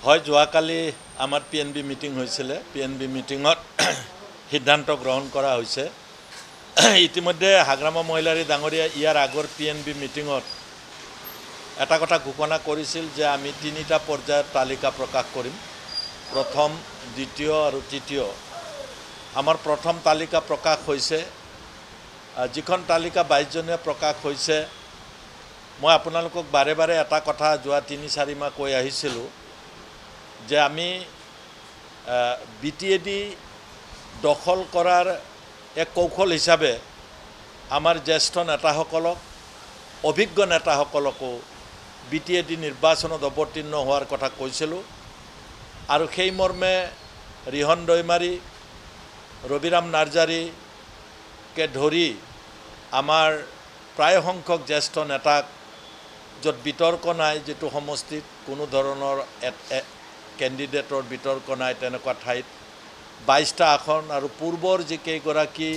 হয় যোৱাকালি আমাৰ PNB মিটিং হৈছিল PNB মিটিঙত সিদ্ধান্ত গ্ৰহণ কৰা হৈছে ইতিমধ্যে হাগ্ৰামা মহিলাৰী ডাঙৰীয়া ইয়াৰ আগৰ PNB মিটিঙত এটা কথা ঘোষণা কৰিছিল যে আমি তিনিটা পৰ্যায়ত তালিকা প্ৰকাশ কৰিম প্ৰথম দ্বিতীয় আৰু তৃতীয় আমাৰ প্ৰথম তালিকা প্ৰকাশ হৈছে যিখন তালিকা 22 জনীয়া প্ৰকাশ হৈছে মই আপোনালোকক বাৰে বাৰে এটা কথা যোৱা 3-4 মাহ কৈ আহিছিল যে আমি BTAD দখল কৰাৰ এক কৌশল হিচাপে আমাৰ জ্যেষ্ঠ নেতাসকলক অভিজ্ঞ নেতাসকলকো BTAD নিৰ্বাচনত অৱতীৰ্ণ হোৱাৰ কথা কৈছিলোঁ আৰু সেই মৰ্মে ৰিহন দৈমাৰী ৰবিৰাম নাৰ্জাৰীকে ধৰি আমাৰ প্ৰায় সংখ্যক জ্যেষ্ঠ নেতাক য'ত বিতৰ্ক নাই যেটো সমষ্টিত কোনো ধৰণৰ কেণ্ডিডেটৰ বিতৰ্ক নাই তেনেকুৱা ঠাইত 22টা আসন আৰু পূৰ্বৰ যি কেইগৰাকী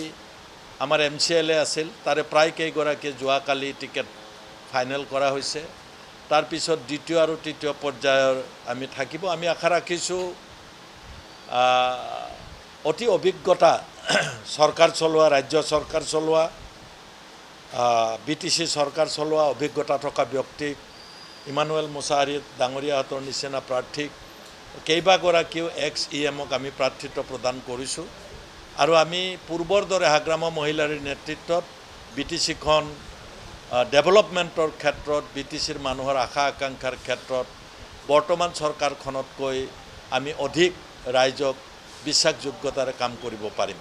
আমাৰ MCLA আছিল তাৰে প্ৰায় কেইগৰাকী যোৱাকালি টিকেট ফাইনেল কৰা হৈছে তাৰ পিছত দ্বিতীয় আৰু তৃতীয় পৰ্যায়ৰ আমি থাকিব আমি আশা ৰাখিছোঁ অতি অভিজ্ঞতা চৰকাৰ চলোৱা ৰাজ্য চৰকাৰ চলোৱা BTC চৰকাৰ চলোৱা অভিজ্ঞতা থকা ব্যক্তিক ইমানুৱেল মুছাহাৰী ডাঙৰীয়াহঁতৰ নিচিনা প্ৰাৰ্থীক কেইবাগৰাকীও ex-EMক আমি প্ৰাৰ্থিত্ব প্ৰদান কৰিছোঁ আৰু আমি পূৰ্বৰ দৰে হাগ্ৰামা মহিলাৰীৰ নেতৃত্বত BTCখন ডেভেলপমেণ্টৰ ক্ষেত্ৰত BTCৰ মানুহৰ আশা আকাংক্ষাৰ ক্ষেত্ৰত বৰ্তমান চৰকাৰখনতকৈ আমি অধিক ৰাইজক বিশ্বাসযোগ্যতাৰে কাম কৰিব পাৰিম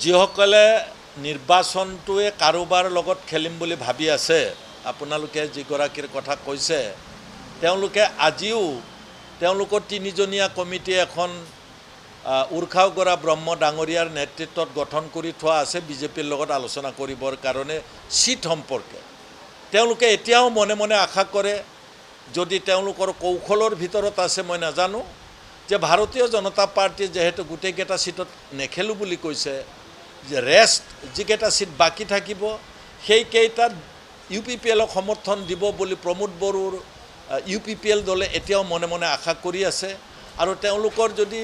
যিসকলে নিৰ্বাচনটোৱে কাৰোবাৰ লগত খেলিম বুলি ভাবি আছে আপোনালোকে যিগৰাকীৰ কথা কৈছে তেওঁলোকে আজিও তেওঁলোকৰ 3জনীয়া কমিটি এখন উৰ্খাও গৰা ব্ৰহ্ম ডাঙৰীয়াৰ নেতৃত্বত গঠন কৰি থোৱা আছে বিজেপিৰ লগত আলোচনা কৰিবৰ কাৰণে সিট সম্পৰ্কে তেওঁলোকে এতিয়াও মনে মনে আশা কৰে যদি তেওঁলোকৰ কৌশলৰ ভিতৰত আছে মই নাজানো যে ভাৰতীয় জনতা পাৰ্টি যেহেতু গোটেইকেইটা সিটত নেখেলো বুলি কৈছে যে ৰেষ্ট যিকেইটা সিট বাকি থাকিব সেই কেইটাত UPPLক সমৰ্থন দিব বুলি প্ৰমোদ বড়োৰ UPPL দলে এতিয়াও মনে মনে আশা কৰি আছে আৰু তেওঁলোকৰ যদি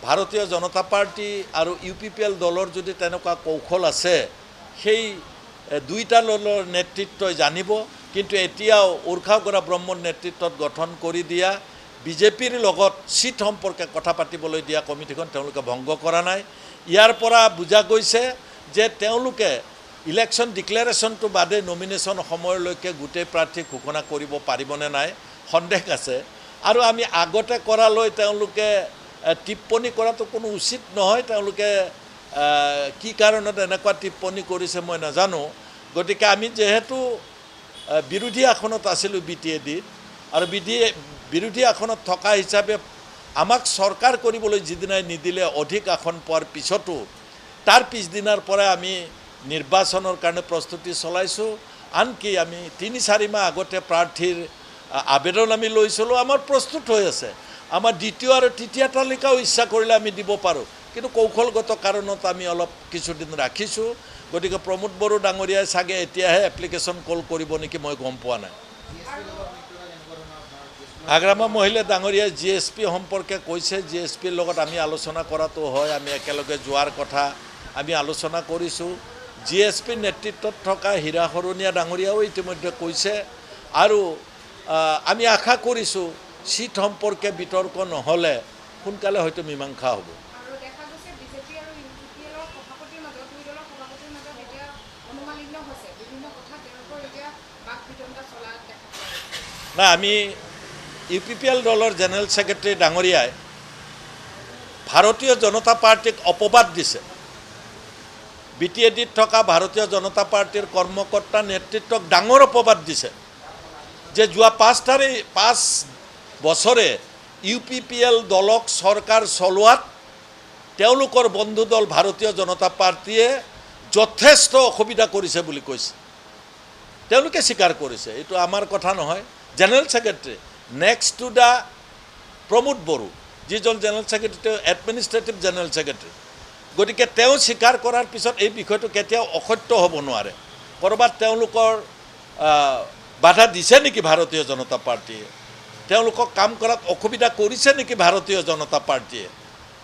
ভাৰতীয় জনতা পাৰ্টি আৰু UPPL দলৰ যদি তেনেকুৱা কৌশল আছে সেই দুইটা দলৰ নেতৃত্বই জানিব কিন্তু এতিয়াও উৰ্খাও গৰা ব্ৰহ্মৰ নেতৃত্বত গঠন কৰি দিয়া বিজেপিৰ লগত সিট সম্পৰ্কে কথা পাতিবলৈ দিয়া কমিটিখন তেওঁলোকে ভংগ কৰা নাই ইয়াৰ পৰা বুজা গৈছে যে তেওঁলোকে ইলেকশ্যন ডিক্লেৰেশ্যনটো বাদে নমিনেশ্যন সময়লৈকে গোটেই প্ৰাৰ্থী ঘোষণা কৰিব পাৰিবনে নাই সন্দেহ আছে আৰু আমি আগতে কৰালৈ তেওঁলোকে টিপ্পনী কৰাটো কোনো উচিত নহয় তেওঁলোকে কি কাৰণত এনেকুৱা টিপ্পনী কৰিছে মই নাজানো গতিকে আমি যেহেতু বিৰোধী আসনত আছিলোঁ BTAD আৰু বিৰোধী আসনত থকা হিচাপে আমাক চৰকাৰ কৰিবলৈ যিদিনাই নিদিলে অধিক আসন পোৱাৰ পিছতো তাৰ পিছদিনাৰ পৰা আমি নিৰ্বাচনৰ কাৰণে প্ৰস্তুতি চলাইছোঁ আনকি আমি 3-4 মাহ আগতে প্ৰাৰ্থীৰ আবেদন আমি লৈছিলোঁ আমাৰ প্ৰস্তুত হৈ আছে আমাৰ দ্বিতীয় আৰু তৃতীয় তালিকাও ইচ্ছা কৰিলে আমি দিব পাৰোঁ কিন্তু কৌশলগত কাৰণত আমি অলপ কিছুদিন ৰাখিছোঁ গতিকে প্ৰমোদ বড়ো ডাঙৰীয়াই চাগে এতিয়াহে এপ্লিকেশ্যন কল কৰিব নেকি মই গম পোৱা নাই হাগ্ৰামা মহিলা ডাঙৰীয়াই GSP সম্পৰ্কে কৈছে GSPৰ লগত আমি আলোচনা কৰাটো হয় আমি একেলগে যোৱাৰ কথা আমি আলোচনা কৰিছোঁ GSP নেতৃত্বত থকা হীৰা সৰণীয়া ডাঙৰীয়াও ইতিমধ্যে কৈছে আৰু আমি আশা কৰিছোঁ সিট সম্পৰ্কে বিতৰ্ক নহ'লে সোনকালে হয়তো মীমাংসা হ'ব না আমি UPPL দলৰ জেনেৰেল সেক্ৰেটাৰী ডাঙৰীয়াই ভাৰতীয় জনতা পাৰ্টিক অপবাদ দিছে BTADত থকা ভাৰতীয় জনতা পাৰ্টিৰ কৰ্মকৰ্তা নেতৃত্বক ডাঙৰ অপবাদ দিছে যে যোৱা 5 বছৰে UPPL দলক চৰকাৰ চলোৱাত তেওঁলোকৰ বন্ধু দল ভাৰতীয় জনতা পাৰ্টিয়ে যথেষ্ট অসুবিধা কৰিছে বুলি কৈছে তেওঁলোকে স্বীকাৰ কৰিছে এইটো আমাৰ কথা নহয় general secretary next to the Pramod Boro যিজন general secretary administrative general secretary গতিকে তেওঁ স্বীকাৰ কৰাৰ পিছত এই বিষয়টো কেতিয়াও অসত্য হ'ব নোৱাৰে কৰবাত তেওঁলোকৰ বাধা দিছে নেকি ভাৰতীয় জনতা পাৰ্টীয়ে? তেওঁলোকক কাম কৰাত অসুবিধা কৰিছে নেকি ভাৰতীয় জনতা পাৰ্টীয়ে?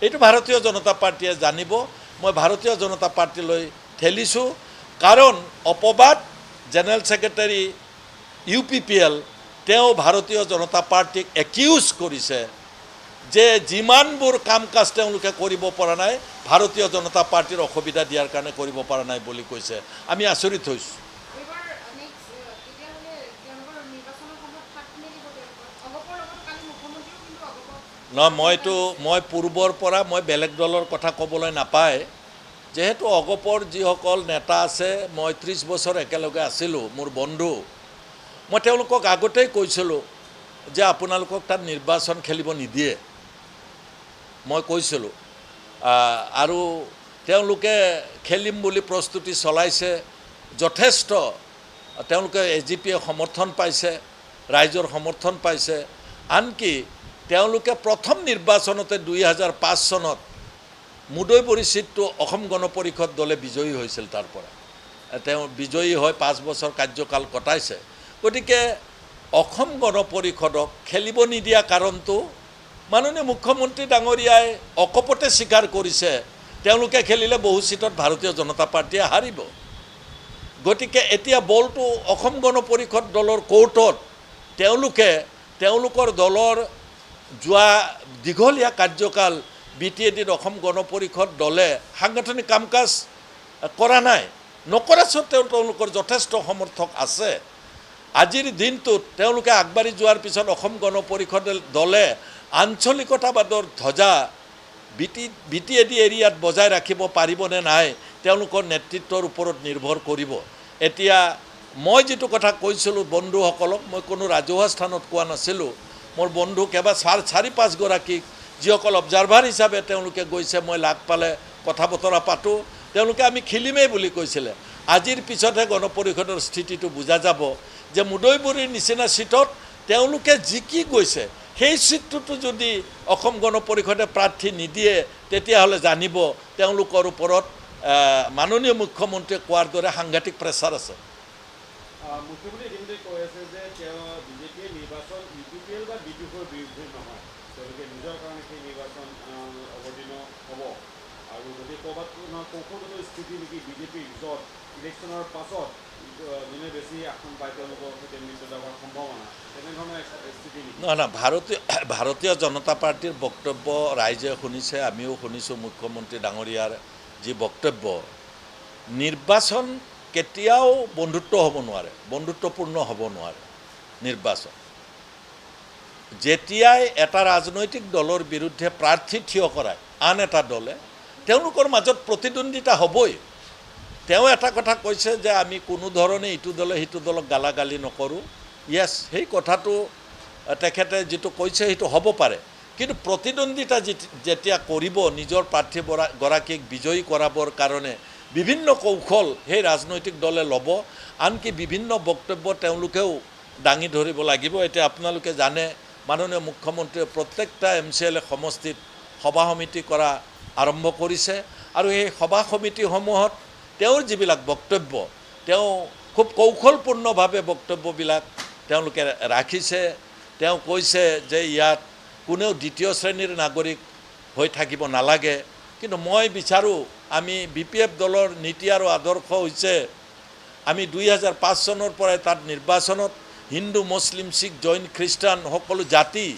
এইটো ভাৰতীয় জনতা পাৰ্টীয়ে জানিব। মই ভাৰতীয় জনতা পাৰ্টীলৈ ঠেলিছোঁ, কাৰণ অপবাদ জেনেৰেল ছেক্ৰেটাৰী UPPL তেওঁ ভাৰতীয় জনতা পাৰ্টীক একিউজ কৰিছে যে যিমানবোৰ কাম কাজ তেওঁলোকে কৰিব পৰা নাই, ভাৰতীয় জনতা পাৰ্টীৰ অসুবিধা দিয়াৰ কাৰণে কৰিব পৰা নাই বুলি কৈছে। আমি আচৰিত হৈছোঁ। মই পূৰ্বৰ পৰা মই বেলেগ দলৰ কথা ক'বলৈ নাপায়, যেহেতু অগপৰ যিসকল নেতা আছে, মই 30 বছৰ একেলগে আছিলোঁ, মোৰ বন্ধু, মই তেওঁলোকক আগতেই কৈছিলোঁ যে আপোনালোকক তাত নিৰ্বাচন খেলিব নিদিয়ে, মই কৈছিলোঁ। আৰু তেওঁলোকে খেলিম বুলি প্ৰস্তুতি চলাইছে, যথেষ্ট তেওঁলোকে AGPয়ে সমৰ্থন পাইছে, ৰাইজৰ সমৰ্থন পাইছে। আনকি তেওঁলোকে প্ৰথম নিৰ্বাচনতে 2005 চনত মুদৈবৰী চিটটো অসম গণ পৰিষদ দলে বিজয়ী হৈছিল। তাৰ পৰা তেওঁ বিজয়ী হৈ 5 বছৰ কাৰ্যকাল কটাইছে। গতিকে অসম গণ পৰিষদক খেলিব নিদিয়া কাৰণটো মাননীয় মুখ্যমন্ত্ৰী ডাঙৰীয়াই অকপতে স্বীকাৰ কৰিছে, তেওঁলোকে খেলিলে বহু চিটত ভাৰতীয় জনতা পাৰ্টীয়ে হাৰিব। গতিকে এতিয়া বলটো অসম গণ পৰিষদ দলৰ কোৰ্টত। তেওঁলোকৰ দলৰ যোৱা দীঘলীয়া কাৰ্যকাল BTADত অসম গণ পৰিষদ দলে সাংগঠনিক কাম কাজ কৰা নাই, নকৰা স্বত্তেও তেওঁলোকৰ যথেষ্ট সমৰ্থক আছে। আজিৰ দিনটোত তেওঁলোকে আগবাঢ়ি যোৱাৰ পিছত অসম গণ পৰিষদ দলে আঞ্চলিকতাবাদৰ ধ্বজা BTAD এৰিয়াত বজাই ৰাখিব পাৰিবনে নাই, তেওঁলোকৰ নেতৃত্বৰ ওপৰত নিৰ্ভৰ কৰিব। এতিয়া মই যিটো কথা কৈছিলোঁ বন্ধুসকলক, মই কোনো ৰাজহুৱা স্থানত কোৱা নাছিলোঁ। মোৰ বন্ধু কেইবা 4-5 গৰাকীক যিসকল অবজাৰ্ভাৰ হিচাপে তেওঁলোকে গৈছে, মই লাগ পালে কথা বতৰা পাতোঁ। তেওঁলোকে আমি খেলিমেই বুলি কৈছিলে। আজিৰ পিছতহে গণ পৰিষদৰ স্থিতিটো বুজা যাব যে মুদৈবৰীৰ নিচিনা চিটত তেওঁলোকে জিকি গৈছে, সেই চিটটোতো যদি অসম গণ পৰিষদে প্ৰাৰ্থী নিদিয়ে, তেতিয়াহ'লে জানিব তেওঁলোকৰ ওপৰত মাননীয় মুখ্যমন্ত্ৰীয়ে কোৱাৰ দৰে সাংঘাতিক প্ৰেছাৰ আছে। মুখ্যমন্ত্ৰীয়ে ইতিমধ্যে কৈ আছে যে তেওঁ BJPয়ে নিৰ্বাচন UPPL বা BDUৰ বিৰুদ্ধে নহয়, তেওঁলোকে নিজৰ কাৰণে সেই নিৰ্বাচন অৱতীৰ্ণ হ'ব। আৰু যদি ক'ৰবাত কৌশলগত স্থিতি নেকি BJPৰ পিছত ইলেকশ্যনৰ পাছত যোনে বেছি আসন পায় তেওঁলোকৰ সৈতে মিত্ৰতা হোৱাৰ সম্ভাৱনা, তেনেধৰণৰ স্থিতি নেকি? নহয়, ভাৰতীয় জনতা পাৰ্টীৰ বক্তব্য ৰাইজে শুনিছে, আমিও শুনিছোঁ। মুখ্যমন্ত্ৰী ডাঙৰীয়াৰ যি বক্তব্য, নিৰ্বাচন কেতিয়াও বন্ধুত্ব হ'ব নোৱাৰে, বন্ধুত্বপূৰ্ণ হ'ব নোৱাৰে। নিৰ্বাচন যেতিয়াই এটা ৰাজনৈতিক দলৰ বিৰুদ্ধে প্ৰাৰ্থী থিয় কৰায় আন এটা দলে, তেওঁলোকৰ মাজত প্ৰতিদ্বন্দ্বিতা হ'বই। তেওঁ এটা কথা কৈছে যে আমি কোনো ধৰণে ইটো দলে সিটো দলক গালাগালি নকৰোঁ। য়েছ, সেই কথাটো তেখেতে যিটো কৈছে সেইটো হ'ব পাৰে, কিন্তু প্ৰতিদ্বন্দ্বিতা যেতিয়া কৰিব নিজৰ প্ৰাৰ্থীগৰাকীক বিজয়ী কৰাবৰ কাৰণে বিভিন্ন কৌশল সেই ৰাজনৈতিক দলে ল'ব, আনকি বিভিন্ন বক্তব্য তেওঁলোকেও দাঙি ধৰিব লাগিব। এতিয়া আপোনালোকে জানে মাননীয় মুখ্যমন্ত্ৰীয়ে প্ৰত্যেকটা MCLA সমষ্টিত সভা সমিতি কৰা আৰম্ভ কৰিছে, আৰু এই সভা সমিতিসমূহত তেওঁৰ যিবিলাক বক্তব্য, তেওঁ খুব কৌশলপূৰ্ণভাৱে বক্তব্যবিলাক তেওঁলোকে ৰাখিছে। তেওঁ কৈছে যে ইয়াত কোনেও দ্বিতীয় শ্ৰেণীৰ নাগৰিক হৈ থাকিব নালাগে, কিন্তু মই বিচাৰোঁ আমি BPF দলৰ নীতি আৰু আদৰ্শ হৈছে আমি 2005 চনৰ পৰাই তাত নিৰ্বাচনত হিন্দু, মুছলিম, শিখ, জৈন, খ্ৰীষ্টান সকলো জাতি,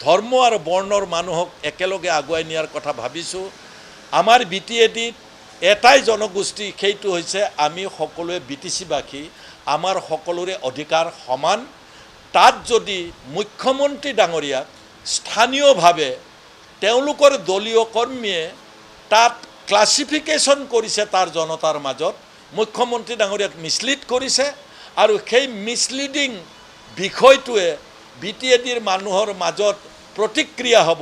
ধৰ্ম আৰু বৰ্ণৰ মানুহক একেলগে আগুৱাই নিয়াৰ কথা ভাবিছোঁ। আমাৰ BTADত এটাই জনগোষ্ঠী, সেইটো হৈছে আমি সকলোৱে BTC-বাসী, আমাৰ সকলোৰে অধিকাৰ সমান। তাত যদি মুখ্যমন্ত্ৰী ডাঙৰীয়াক স্থানীয়ভাৱে তেওঁলোকৰ দলীয় কৰ্মীয়ে তাত ক্লাছিফিকেশ্যন কৰিছে তাৰ জনতাৰ মাজত, মুখ্যমন্ত্ৰী ডাঙৰীয়াক মিছলিড কৰিছে, আৰু সেই মিছলিডিং বিষয়টোৱে BTADৰ মানুহৰ মাজত প্ৰতিক্ৰিয়া হ'ব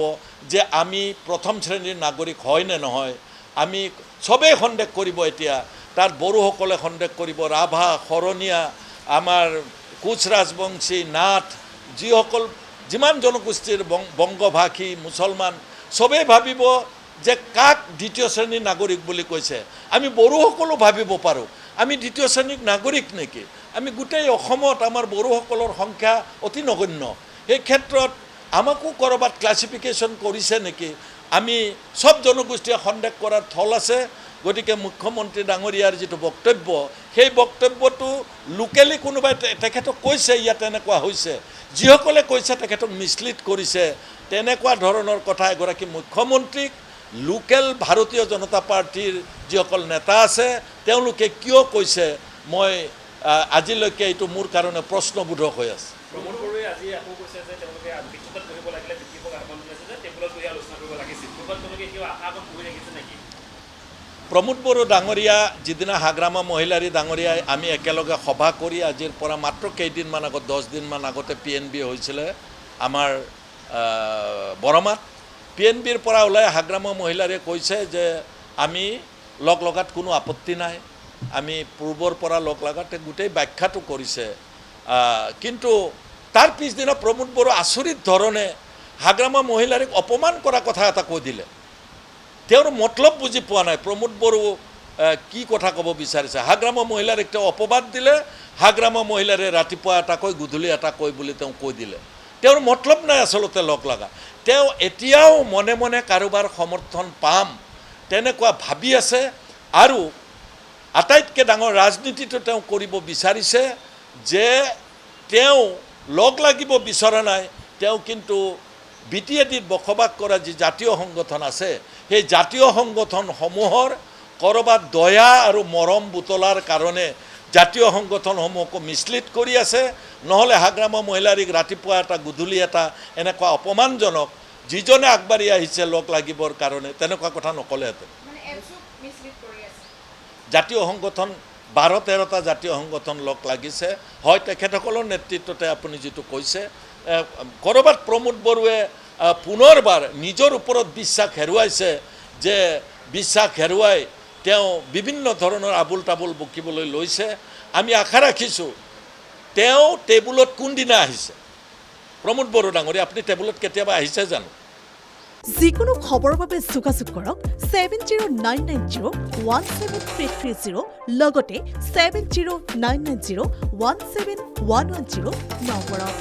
যে আমি প্ৰথম শ্ৰেণীৰ নাগৰিক হয় নে নহয়। আমি চবেই সন্দেহ কৰিব। এতিয়া তাত বড়োসকলে সন্দেহ কৰিব, ৰাভা, শৰণীয়া, আমাৰ কোচ ৰাজবংশী, নাথ, যিমান জনগোষ্ঠীৰ বংগভাষী, মুছলমান, চবেই ভাবিব যে কাক দ্বিতীয় শ্ৰেণীৰ নাগৰিক বুলি কৈছে। আমি বড়োসকলো ভাবিব পাৰোঁ আমি দ্বিতীয় শ্ৰেণীৰ নাগৰিক নেকি। আমি গোটেই অসমত আমাৰ বড়োসকলৰ সংখ্যা অতি নগণ্য। সেই ক্ষেত্ৰত আমাকো ক'ৰবাত ক্লাছিফিকেশ্যন কৰিছে নেকি? আমি সব জনগোষ্ঠীয়ে সন্দেহ কৰাৰ থল আছে। গতিকে মুখ্যমন্ত্ৰী ডাঙৰীয়াৰ যিটো বক্তব্য, সেই বক্তব্যটো লোকেলি কোনোবাই তেখেতক কৈছে ইয়াত এনেকুৱা হৈছে, যিসকলে কৈছে তেখেতক মিছলিড কৰিছে। তেনেকুৱা ধৰণৰ কথা এগৰাকী মুখ্যমন্ত্ৰীক লোকেল ভাৰতীয় জনতা পাৰ্টিৰ যিসকল নেতা আছে তেওঁলোকে কিয় কৈছে, মই আজিলৈকে এইটো মোৰ কাৰণে প্ৰশ্নবোধক হৈ আছে। প্ৰমোদ বড়োৱে আজি আকৌ কৈছে যে তেওঁলোকে বিক্ষোভত বহিব লাগিলে বিক্ষোভক আহ্বান জনাইছে যে টেবুলত বহি আলোচনা কৰিব লাগিছিল। ক'ৰবাত তেওঁলোকে কিয় আশা অকণ বহি ৰাখিছে নেকি? প্ৰমোদ বড়ো ডাঙৰীয়া যিদিনা হাগ্ৰামা মহিলাৰী ডাঙৰীয়াই আমি একেলগে সভা কৰি আজিৰ পৰা মাত্ৰ কেইদিনমান আগত 10 দিনমান আগতে PNB হৈছিলে আমাৰ বৰমাত। PNBৰ পৰা ওলাই হাগ্ৰামা মহিলাৰে কৈছে যে আমি লগ লগাত কোনো আপত্তি নাই, আমি পূৰ্বৰ পৰা লগ লগাতে গোটেই ব্যাখ্যাটো কৰিছে। কিন্তু তাৰ পিছদিনা প্ৰমোদ বড়ো আচৰিত ধৰণে হাগ্ৰামা মহিলাৰীক অপমান কৰা কথা এটা কৈ দিলে। তেওঁৰ মতলব বুজি পোৱা নাই প্ৰমোদ বড়ো কি কথা ক'ব বিচাৰিছে। হাগ্ৰামা মহিলাৰীক তেওঁ অপবাদ দিলে, হাগ্ৰামা মহিলাৰে ৰাতিপুৱা এটা কয় গধূলি এটা কয় বুলি তেওঁ কৈ দিলে। তেওঁৰ মতলব নাই আচলতে লগ লগা। তেওঁ এতিয়াও মনে মনে কাৰোবাৰ সমৰ্থন পাম তেনেকুৱা ভাবি আছে। আৰু আটাইতকৈ ডাঙৰ ৰাজনীতিটো তেওঁ কৰিব বিচাৰিছে যে তেওঁ লগ লাগিব বিচৰা নাই, তেওঁ কিন্তু BTADত বসবাস কৰা যি জাতীয় সংগঠন আছে সেই জাতীয় সংগঠনসমূহৰ ক'ৰবাত দয়া আৰু মৰম বুটলাৰ কাৰণে জাতীয় সংগঠনসমূহকো মিছলিড কৰি আছে। নহ'লে হাগ্ৰামা মহিলাৰীক ৰাতিপুৱা এটা গধূলি এটা এনেকুৱা অপমানজনক যিজনে আগবাঢ়ি আহিছে লগ লাগিবৰ কাৰণে তেনেকুৱা কথা নক'লেহেঁতেন। জাতীয় সংগঠন 12-13টা জাতীয় সংগঠন লগ লাগিছে, হয় তেখেতসকলৰ নেতৃত্বতে আপুনি যিটো কৈছে। ক'ৰবাত প্ৰমোদ বড়োৱে পুনৰবাৰ নিজৰ ওপৰত বিশ্বাস হেৰুৱাইছে, যে বিশ্বাস হেৰুৱাই তেওঁ বিভিন্ন ধৰণৰ আবুল তাবুল বকিবলৈ লৈছে। আমি আশা ৰাখিছোঁ তেওঁ টেবুলত কোনদিনা আহিছে। প্ৰমোদ বড়ো ডাঙৰীয়া, আপুনি টেবুলত কেতিয়াবা আহিছে জানো? যিকোনো খবৰৰ বাবে যোগাযোগ কৰক 7099017330 লগতে 7099017110 নম্বৰত।